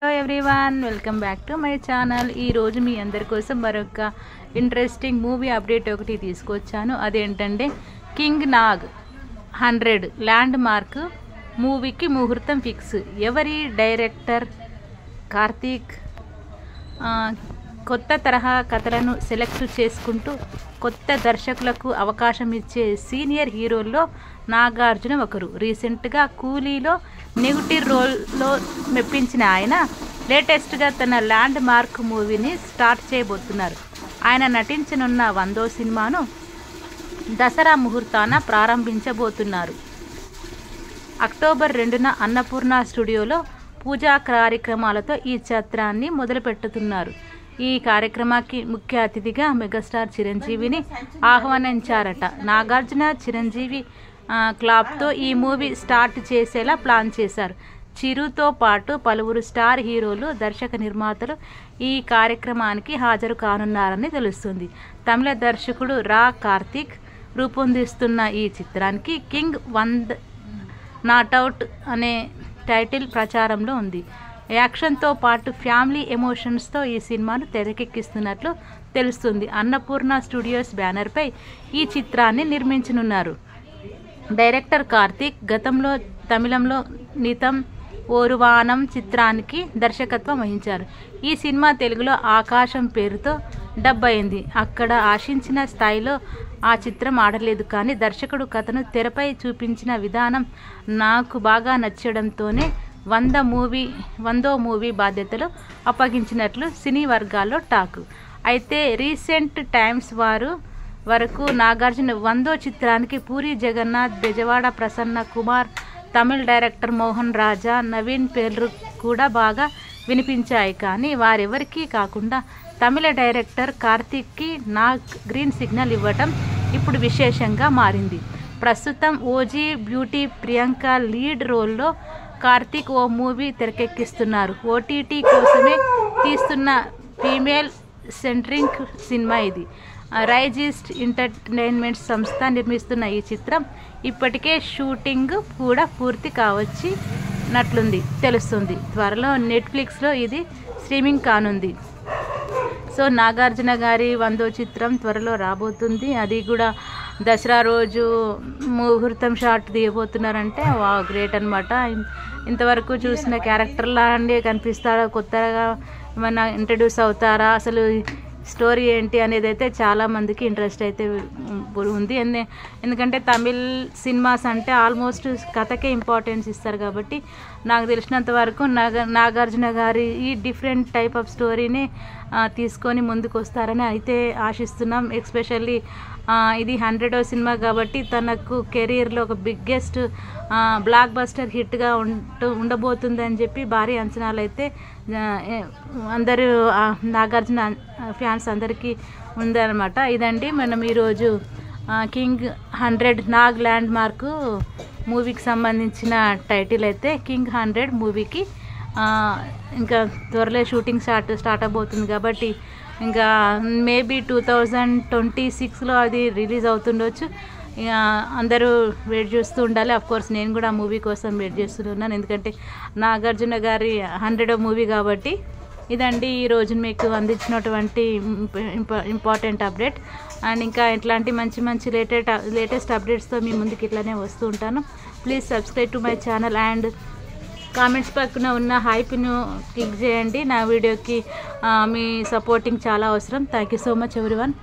Hello everyone, welcome back to my channel. ఈరోజు మీ అందరి కోసం మరొక ఇంట్రెస్టింగ్ మూవీ అప్డేట్ ఒకటి తీసుకొచ్చాను. అదేంటంటే కింగ్ నాగ్ 100 ల్యాండ్ మార్క్ మూవీకి ముహూర్తం ఫిక్స్. ఎవరి డైరెక్టర్? కార్తీక్. కొత్త తరహా కథలను సెలెక్ట్ చేసుకుంటూ కొత్త దర్శకులకు అవకాశం ఇచ్చే సీనియర్ హీరోల్లో నాగార్జున ఒకరు. రీసెంట్గా కూలీలో నెగిటివ్ రోల్లో మెప్పించిన ఆయన లేటెస్ట్గా తన ల్యాండ్ మార్క్ మూవీని స్టార్ట్ చేయబోతున్నారు. ఆయన నటించనున్న 100వ సినిమాను దసరా ముహూర్తాన ప్రారంభించబోతున్నారు. అక్టోబర్ 2న అన్నపూర్ణ స్టూడియోలో పూజా కార్యక్రమాలతో ఈ చిత్రాన్ని మొదలుపెట్టుతున్నారు. ఈ కార్యక్రమానికి ముఖ్య అతిథిగా మెగాస్టార్ చిరంజీవిని ఆహ్వానించారట. నాగార్జున చిరంజీవి క్లాప్తో ఈ మూవీ స్టార్ట్ చేసేలా ప్లాన్ చేశారు. చిరుతో పాటు పలువురు స్టార్ హీరోలు, దర్శక నిర్మాతలు ఈ కార్యక్రమానికి హాజరు కానున్నారని తెలుస్తుంది. తమిళ దర్శకుడు రా కార్తీక్ రూపొందిస్తున్న ఈ చిత్రానికి కింగ్ 100 నాట్అవుట్ అనే టైటిల్ ప్రచారంలో ఉంది. యాక్షన్తో పాటు ఫ్యామిలీ ఎమోషన్స్తో ఈ సినిమాను తెరకెక్కిస్తున్నట్లు తెలుస్తుంది. అన్నపూర్ణ స్టూడియోస్ బ్యానర్పై ఈ చిత్రాన్ని నిర్మించనున్నారు. డైరెక్టర్ కార్తీక్ గతంలో తమిళంలో నితం ఓరువానం చిత్రానికి దర్శకత్వం వహించారు. ఈ సినిమా తెలుగులో ఆకాశం పేరుతో డబ్ అయింది. అక్కడ ఆశించిన స్థాయిలో ఆ చిత్రం ఆడలేదు. కానీ దర్శకుడు కథను తెరపై చూపించిన విధానం నాకు బాగా నచ్చడంతోనే 100వ మూవీ బాధ్యతలు అప్పగించినట్లు సినీ వర్గాల్లో టాక్. అయితే రీసెంట్ టైమ్స్ వరకు నాగార్జున 100వ చిత్రానికి పూరి జగన్నాథ్, బెజవాడ ప్రసన్న కుమార్, తమిళ డైరెక్టర్ మోహన్ రాజా, నవీన్ పేర్లు కూడా బాగా వినిపించాయి. కానీ వారెవరికీ కాకుండా తమిళ డైరెక్టర్ కార్తీక్కి నాగ్ గ్రీన్ సిగ్నల్ ఇవ్వటం ఇప్పుడు విశేషంగా మారింది. ప్రస్తుతం ఓజీ బ్యూటీ ప్రియాంక లీడ్ రోల్లో కార్తీక్ ఓ మూవీ తెరకెక్కిస్తున్నారు. ఓటీటీ కోసమే తీస్తున్న ఫీమేల్ సెంట్రిక్ సినిమా ఇది. రైజిస్ట్ ఎంటర్టైన్మెంట్ సంస్థ నిర్మిస్తున్న ఈ చిత్రం ఇప్పటికే షూటింగ్ కూడా పూర్తి కావచ్చినట్లుంది తెలుస్తుంది. త్వరలో నెట్ఫ్లిక్స్లో ఇది స్ట్రీమింగ్ కానుంది. సో నాగార్జున గారి 100వ చిత్రం త్వరలో రాబోతుంది. అది కూడా దసరా రోజు ముహూర్తం షాట్ తీయబోతున్నారంటే వా గ్రేట్ అనమాట. ఇంతవరకు చూసిన క్యారెక్టర్లా అండి కనిపిస్తారా? కొత్తగా ఏమైనా ఇంట్రడ్యూస్ అవుతారా? అసలు స్టోరీ ఏంటి అనేది అయితే చాలామందికి ఇంట్రెస్ట్ అయితే ఉంది. ఎందుకంటే తమిళ్ సినిమాస్ అంటే ఆల్మోస్ట్ కథకే ఇంపార్టెన్స్ ఇస్తారు. కాబట్టి నాకు తెలిసినంత వరకు నాగార్జున గారి ఈ డిఫరెంట్ టైప్ ఆఫ్ స్టోరీని తీసుకొని ముందుకు వస్తారని అయితే ఆశిస్తున్నాం. ఎస్పెషల్లీ ఇది 100వ సినిమా కాబట్టి తనకు కెరీర్లో ఒక బిగ్గెస్ట్ బ్లాక్ బస్టర్ హిట్గా ఉండబోతుందని చెప్పి భారీ అంచనాలు అయితే అందరూ నాగార్జున ఫ్యాన్స్ అందరికీ ఉందన్నమాట. ఇదండి మనం ఈరోజు కింగ్ 100 నాగ్ ల్యాండ్ మార్క్ మూవీకి సంబంధించిన టైటిల్ అయితే కింగ్ 100 మూవీకి ఇంకా త్వరలో షూటింగ్ స్టార్ట్ అవబోతుంది. కాబట్టి ఇంకా మేబీ 2026లో అది రిలీజ్ అవుతుండొచ్చు. అందరూ వెయిట్ చేస్తూ ఉండాలి. అఫ్కోర్స్ నేను కూడా మూవీ కోసం వెయిట్ చేస్తున్నాను. ఎందుకంటే నాగార్జున గారి 100వ మూవీ కాబట్టి. ఇదండి ఈరోజు మీకు అందించినటువంటి ఇంపార్టెంట్ అప్డేట్. అండ్ ఇంకా ఇట్లాంటి మంచి లేటెస్ట్ అప్డేట్స్తో మీ ముందుకు ఇట్లానే వస్తూ ఉంటాను. Please subscribe to my channel and comments పక్కన ఉన్న హైప్ను క్లిక్ చేయండి. నా వీడియోకి మీ సపోర్టింగ్ చాలా అవసరం. Thank you so much everyone.